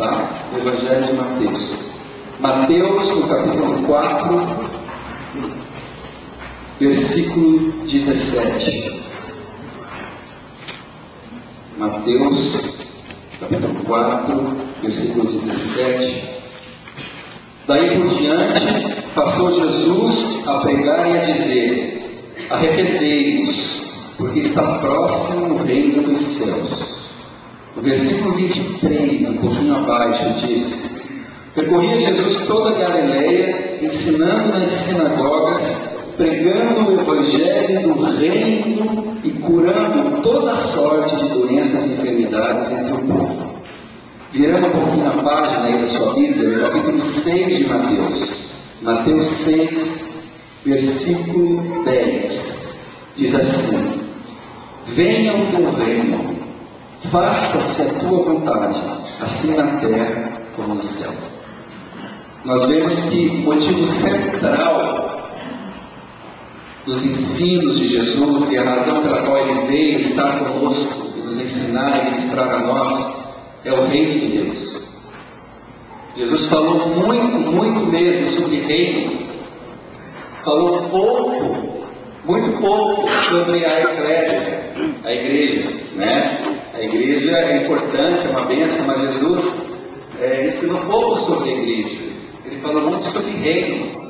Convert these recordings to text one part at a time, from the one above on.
tá? O Evangelho de Mateus. Mateus, no capítulo 4, versículo 17. Mateus, capítulo 4, versículo 17. Daí por diante, passou Jesus a pregar e a dizer: arrependei-vos, porque está próximo o reino dos céus. O versículo 23, um pouquinho abaixo, diz: percorria Jesus toda a Galileia, ensinando nas sinagogas, pregando o evangelho do reino e curando toda sorte de doenças e enfermidades entre o povo. Virando um pouquinho a página aí da sua Bíblia, no capítulo 6 de Mateus. Mateus 6, versículo 10. Diz assim: venha o teu reino, faça-se a tua vontade, assim na terra como no céu. Nós vemos que o motivo central dos ensinos de Jesus e a razão pela qual ele veio estar conosco e nos ensinar e ministrar a nós é o reino de Deus. Jesus falou muito mesmo sobre reino. Falou pouco, muito pouco sobre a igreja, né? A igreja é importante, é uma bênção, mas Jesus ensinou pouco sobre a igreja. Ele falou muito sobre reino.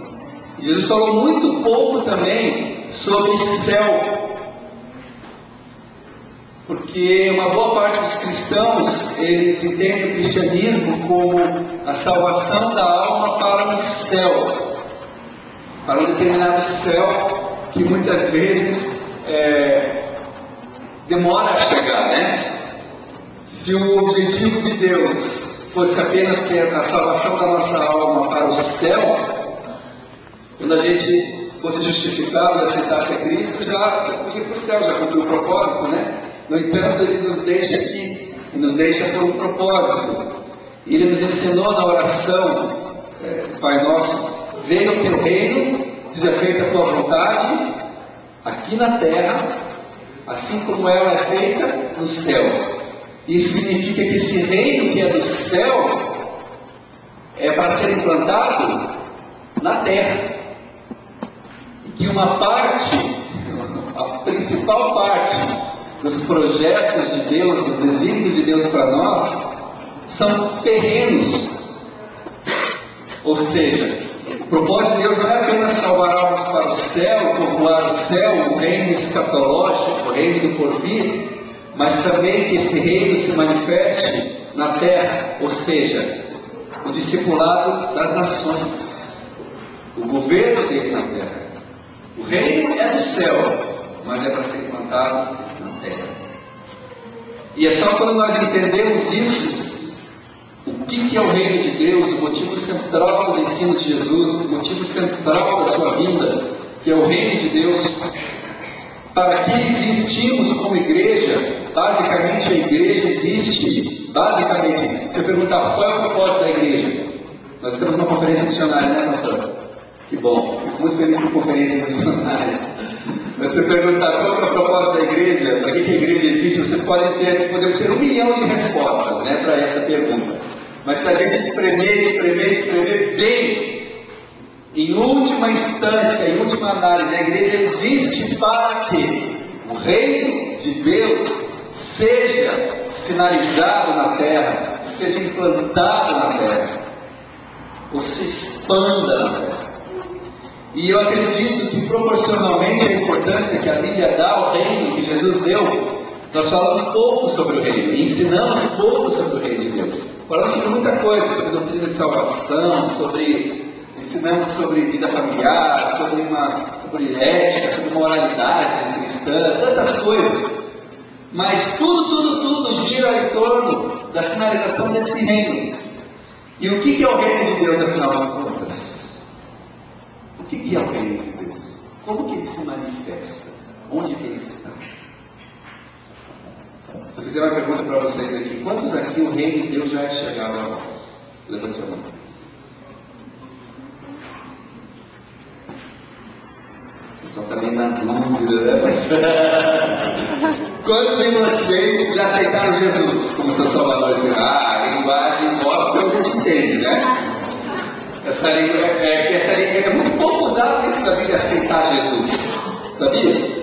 E Jesus falou muito pouco também sobre céu. Porque uma boa parte dos cristãos, eles entendem o cristianismo como a salvação da alma para um céu, para um determinado céu que muitas vezes demora a chegar, né? Se o objetivo de Deus fosse apenas ser a salvação da nossa alma para o céu, quando a gente fosse justificado e aceitasse a Cristo, já podia ir para o céu, já cumpriu o propósito, né? No entanto, Ele nos deixa aqui, e nos deixa por um propósito. E Ele nos ensinou na oração, Pai Nosso: venha o teu reino, seja feita a tua vontade, aqui na terra, assim como ela é feita no céu. Isso significa que esse reino que é do céu é para ser implantado na terra. E que uma parte, a principal parte dos projetos de Deus, dos desígnios de Deus para nós, são terrenos. Ou seja, o propósito de Deus não é apenas salvar almas para o céu, povoar o céu, o reino escatológico, o reino do porvir, mas também que esse reino se manifeste na terra, ou seja, o discipulado das nações, o governo dele na terra. O reino é do céu, mas é para ser implantado na terra. E é só quando nós entendemos isso, o que é o reino de Deus, o motivo central dos ensinos de Jesus, o motivo central da sua vinda, que é o reino de Deus, para que existimos como igreja. Basicamente a igreja existe, basicamente, se eu perguntar qual é o propósito da igreja, nós temos uma conferência missionária, né, pastor? Que bom, fico muito feliz com conferência missionária. Mas se eu perguntar qual é o propósito da igreja, para que a igreja existe, vocês podemos ter 1 milhão de respostas, né, para essa pergunta. Mas se a gente espremer bem, em última instância, em última análise, a igreja existe para que o reino de Deus seja sinalizado na terra, seja implantado na terra, ou se expanda na terra. E eu acredito que proporcionalmente à importância que a Bíblia dá ao reino que Jesus deu, nós falamos pouco sobre o reino, e ensinamos pouco sobre o reino de Deus. Falamos sobre muita coisa, sobre doutrina de salvação, ensinamos sobre vida familiar, sobre ética, sobre moralidade cristã, tantas coisas. Mas tudo gira em torno da finalização desse reino. E o que é o reino de Deus, afinal de contas? O que é o reino de Deus? Como que ele se manifesta? Onde que ele está? Se eu fizer uma pergunta para vocês aqui: quantos aqui o reino de Deus já é chegado a nós? Levante a mão. Só também na dúvida, né? Quantos de vocês já aceitaram Jesus como seu Salvador? A linguagem nossa entende, né? É muito pouco usado isso na Bíblia, aceitar Jesus. Sabia?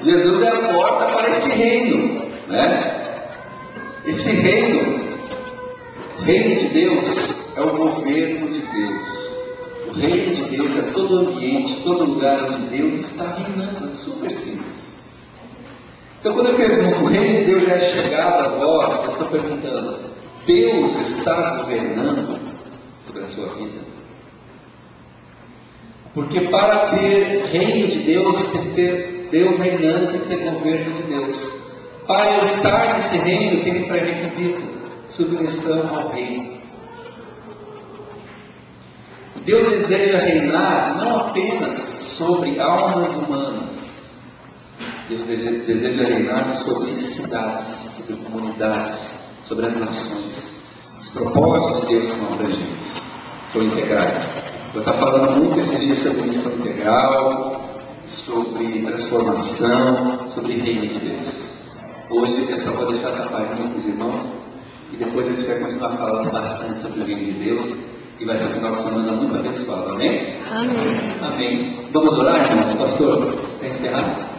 Jesus é a porta para esse reino, né? Esse reino de Deus é o governo de Deus. O reino de Deus é todo ambiente, todo lugar onde Deus está reinando. É super simples. Então, quando eu pergunto, o reino de Deus já é chegado a vós, eu estou perguntando, Deus está governando sobre a sua vida? Porque para ter reino de Deus, tem que ter Deus reinando, tem que ter governo de Deus. Para eu estar nesse reino, tem que ter requisito, submissão ao reino. Deus deseja reinar não apenas sobre almas humanas. Deus deseja reinar sobre cidades, sobre comunidades, sobre as nações. Os propósitos de Deus são abrangentes, são integrais. Eu estou falando muito esses dias sobre missão integral, sobre transformação, sobre reino de Deus. Hoje eu só vou deixar essa página com os irmãos e depois a gente vai continuar falando bastante sobre o reino de Deus e vai ser um final de semana muito abençoado. Amém? Amém. Amém. Vamos orar, irmãos? Pastor, para encerrar?